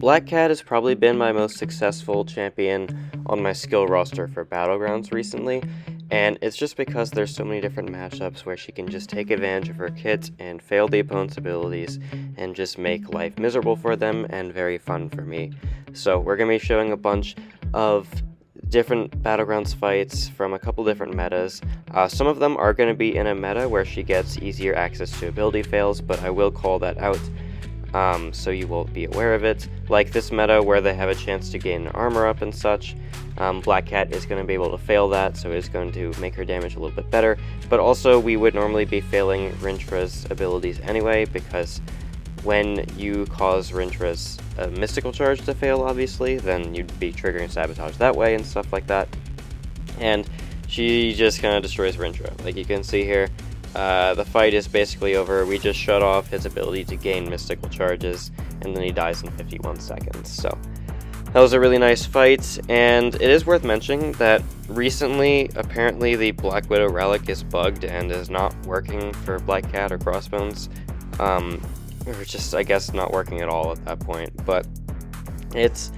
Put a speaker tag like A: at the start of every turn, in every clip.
A: Black Cat has probably been my most successful champion on my skill roster for Battlegrounds recently, and it's just because there's so many different matchups where she can just take advantage of her kit and fail the opponent's abilities and just make life miserable for them and very fun for me. So we're going to be showing a bunch of different Battlegrounds fights from a couple different metas. Some of them are going to be in a meta where she gets easier access to ability fails, but I will call that out. So you will be aware of it. Like this meta where they have a chance to gain armor up and such, Black Cat is going to be able to fail that, so it's going to make her damage a little bit better. But also we would normally be failing Rintra's abilities anyway, because when you cause Rintra's mystical charge to fail, obviously, then you'd be triggering sabotage that way and stuff like that. And she just kind of destroys Rintra. Like you can see here, the fight is basically over. We just shut off his ability to gain mystical charges, and then he dies in 51 seconds. So that was a really nice fight, and it is worth mentioning that recently, apparently the Black Widow Relic is bugged and is not working for Black Cat or Crossbones. Or just, I guess, not working at all at that point. But it's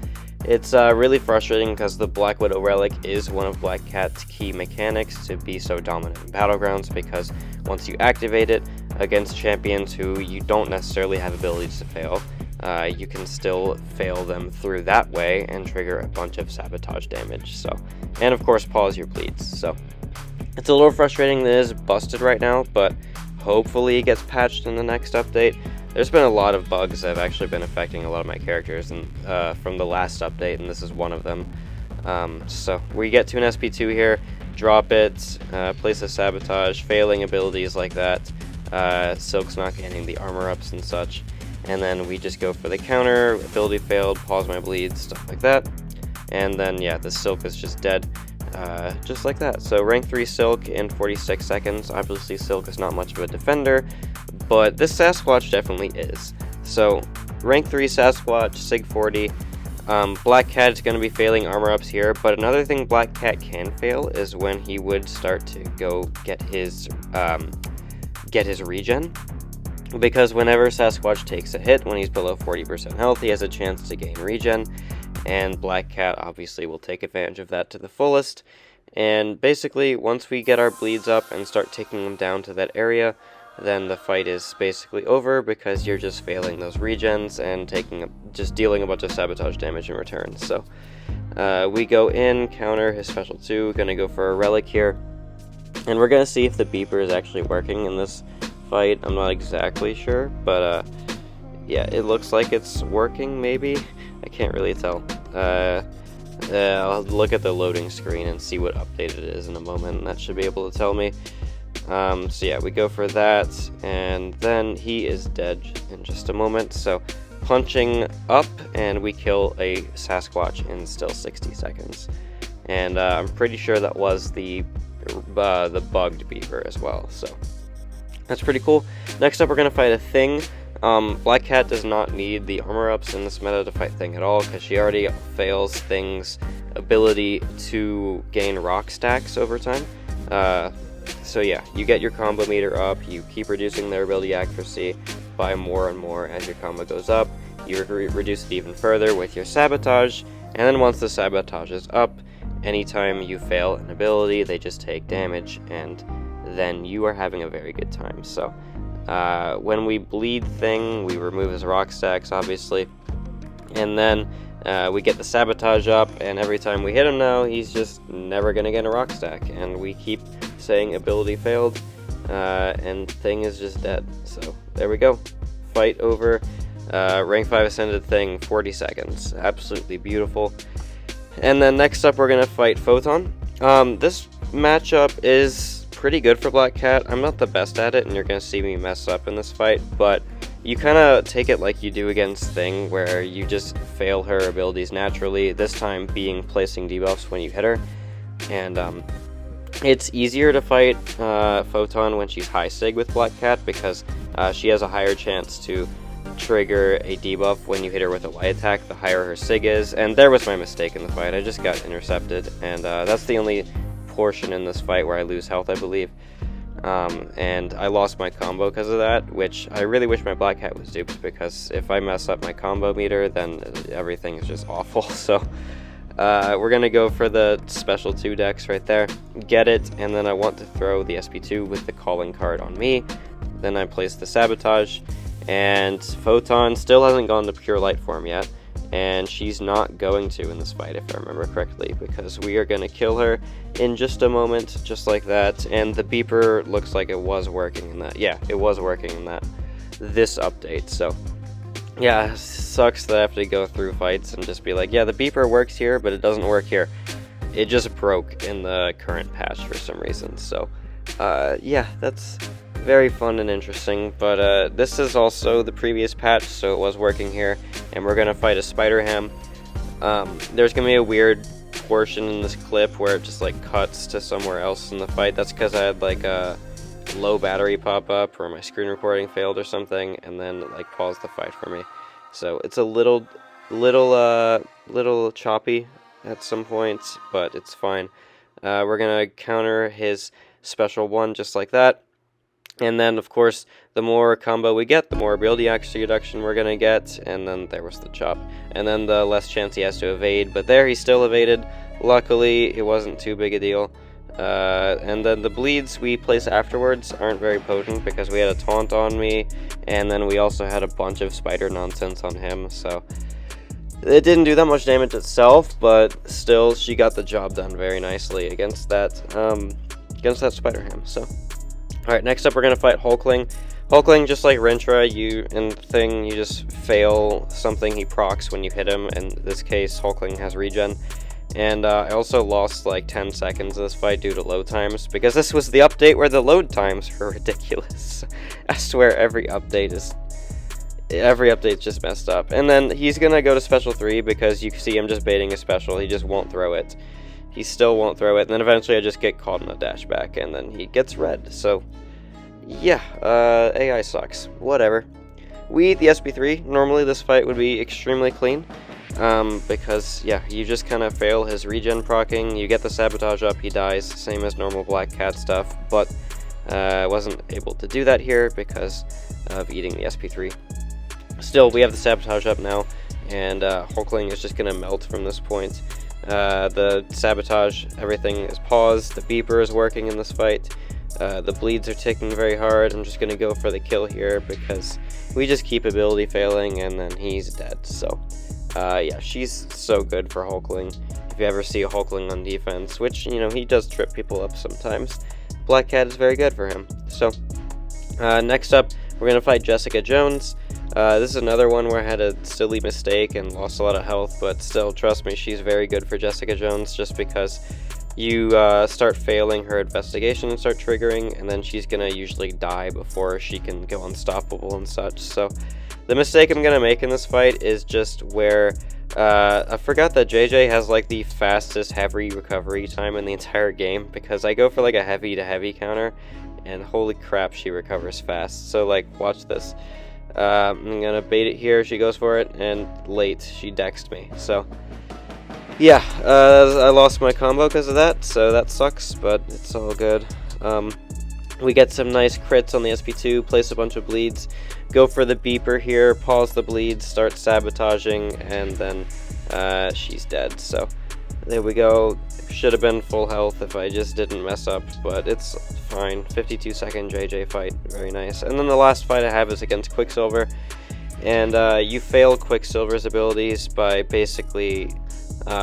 A: really frustrating because the Black Widow Relic is one of Black Cat's key mechanics to be so dominant in Battlegrounds, because once you activate it against champions who you don't necessarily have abilities to fail, you can still fail them through that way and trigger a bunch of sabotage damage. So, and of course pause your bleeds. So it's a little frustrating that it is busted right now, but hopefully it gets patched in the next update. There's been a lot of bugs that have actually been affecting a lot of my characters and from the last update, and this is one of them. So we get to an SP2 here, drop it, place a sabotage, failing abilities like that, Silk's not getting the armor ups and such, and then we just go for the counter, ability failed, pause my bleeds, stuff like that, and then yeah, the Silk is just dead, just like that. So rank 3 Silk in 46 seconds. Obviously Silk is not much of a defender, but this Sasquatch definitely is. So rank 3 Sasquatch, Sig 40. Black Cat is going to be failing armor ups here, but another thing Black Cat can fail is when he would start to go get his regen, because whenever Sasquatch takes a hit when he's below 40% health, he has a chance to gain regen, and Black Cat obviously will take advantage of that to the fullest. And basically, once we get our bleeds up and start taking them down to that area, then the fight is basically over, because you're just failing those regens and just dealing a bunch of sabotage damage in return. So we go in, counter his special 2, gonna go for a Relic here, and we're gonna see if the beeper is actually working in this fight. I'm not exactly sure, but yeah, it looks like it's working, maybe. I can't really tell. I'll look at the loading screen and see what update it is in a moment, and that should be able to tell me. So yeah, we go for that, and then he is dead in just a moment. So punching up, and we kill a Sasquatch in still 60 seconds. And I'm pretty sure that was the bugged beaver as well, so that's pretty cool. Next up, we're going to fight a Thing. Black Cat does not need the armor ups in this meta to fight Thing at all, because she already fails Thing's ability to gain rock stacks over time. So yeah, you get your combo meter up, you keep reducing their ability accuracy by more and more as your combo goes up, you reduce it even further with your sabotage, and then once the sabotage is up, anytime you fail an ability, they just take damage, and then you are having a very good time. So when we bleed Thing, we remove his rock stacks, obviously, and then we get the sabotage up, and every time we hit him now, he's just never going to get a rock stack, and we keep saying ability failed, and Thing is just dead. So there we go, fight over. Rank 5 Ascended Thing, 40 seconds, absolutely beautiful. And then next up, we're gonna fight Photon. This matchup is pretty good for Black Cat. I'm not the best at it, and you're gonna see me mess up in this fight, but you kind of take it like you do against Thing, where you just fail her abilities naturally, this time being placing debuffs when you hit her. And it's easier to fight Photon when she's high Sig with Black Cat, because she has a higher chance to trigger a debuff when you hit her with a light attack, the higher her Sig is. And there was my mistake in the fight, I just got intercepted, and that's the only portion in this fight where I lose health, I believe. and I lost my combo because of that, which I really wish my Black Cat was duped, because if I mess up my combo meter, then everything is just awful. So we're gonna go for the special 2 decks right there, get it, and then I want to throw the SP2 with the calling card on me. Then I place the Sabotage, and Photon still hasn't gone to pure light form yet, and she's not going to in this fight, if I remember correctly, because we are going to kill her in just a moment, just like that. And the beeper looks like it was working in that. Yeah, it was working in this update. So yeah, sucks that I have to go through fights and just be like, yeah, the beeper works here, but it doesn't work here. It just broke in the current patch for some reason. So yeah, that's very fun and interesting, but this is also the previous patch, so it was working here, and we're gonna fight a Spider Ham. There's gonna be a weird portion in this clip where it just like cuts to somewhere else in the fight. That's because I had like a low battery pop up, or my screen recording failed or something, and then it like paused the fight for me. So it's a little choppy at some points, but it's fine. We're gonna counter his special 1 just like that. And then, of course, the more combo we get, the more ability accuracy reduction we're going to get, and then there was the chop. And then the less chance he has to evade, but there he still evaded. Luckily, it wasn't too big a deal. And then the bleeds we place afterwards aren't very potent, because we had a taunt on me, and then we also had a bunch of spider nonsense on him, so it didn't do that much damage itself, but still, she got the job done very nicely against that Spider Ham, so. Alright, next up we're going to fight Hulkling. Hulkling, just like Rentra, you just fail something he procs when you hit him. In this case, Hulkling has regen. And I also lost like 10 seconds of this fight due to load times, because this was the update where the load times were ridiculous. I swear every update's just messed up. And then he's going to go to special 3 because you see him just baiting a special. He just won't throw it. He still won't throw it, and then eventually I just get caught in a dash back, and then he gets red. So, yeah, AI sucks. Whatever. We eat the SP3. Normally this fight would be extremely clean, because, yeah, you just kind of fail his regen proccing, you get the Sabotage up, he dies, same as normal Black Cat stuff, but I wasn't able to do that here because of eating the SP3. Still, we have the Sabotage up now, and Hulkling is just going to melt from this point. The Sabotage, everything is paused, the beeper is working in this fight, the bleeds are ticking very hard. I'm just going to go for the kill here because we just keep ability failing and then he's dead. So yeah, she's so good for Hulkling. If you ever see a Hulkling on defense, which, you know, he does trip people up sometimes, Black Cat is very good for him. So next up, we're going to fight Jessica Jones. This is another one where I had a silly mistake and lost a lot of health, but still, trust me, she's very good for Jessica Jones, just because you start failing her investigation and start triggering, and then she's gonna usually die before she can go unstoppable and such. So the mistake I'm gonna make in this fight is just where I forgot that JJ has like the fastest heavy recovery time in the entire game, because I go for like a heavy to heavy counter, and holy crap, she recovers fast. So like, watch this. I'm gonna bait it here, she goes for it, and late, she dexed me. So yeah, I lost my combo because of that, so that sucks, but it's all good. We get some nice crits on the SP2, place a bunch of bleeds, go for the beeper here, pause the bleeds, start sabotaging, and then she's dead. So there we go. Should have been full health if I just didn't mess up, but it's fine. 52-second JJ fight, very nice. And then the last fight I have is against Quicksilver, and you fail Quicksilver's abilities by basically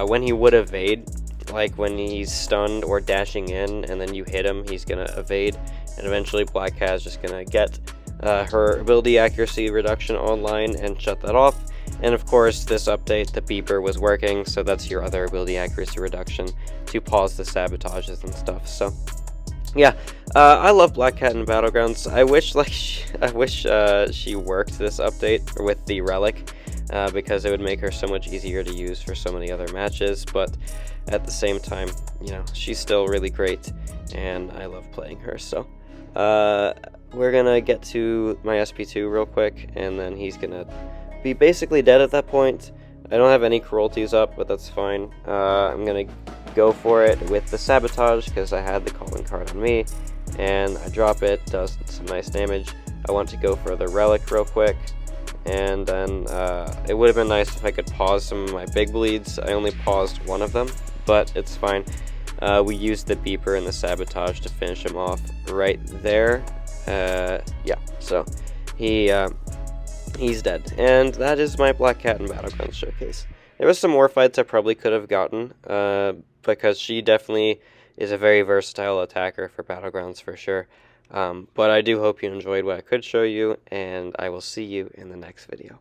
A: when he would evade, like when he's stunned or dashing in and then you hit him, he's gonna evade, and eventually Black Cat is just gonna get her ability accuracy reduction online and shut that off. And of course, this update, the beeper was working, so that's your other ability accuracy reduction to pause the sabotages and stuff. So yeah, I love Black Cat in Battlegrounds. I wish she worked this update with the Relic, because it would make her so much easier to use for so many other matches, but at the same time, you know, she's still really great, and I love playing her. So we're gonna get to my SP2 real quick, and then he's gonna be basically dead at that point. I don't have any cruelties up, but that's fine. I'm gonna go for it with the Sabotage because I had the calling card on me, and I drop it, does some nice damage. I want to go for the Relic real quick, and then it would have been nice if I could pause some of my big bleeds. I only paused one of them, but it's fine. We used the beeper and the sabotage to finish him off right there. Yeah, so he's dead, and that is my Black Cat in Battlegrounds showcase. There was some more fights I probably could have gotten, because she definitely is a very versatile attacker for Battlegrounds for sure. But I do hope you enjoyed what I could show you, and I will see you in the next video.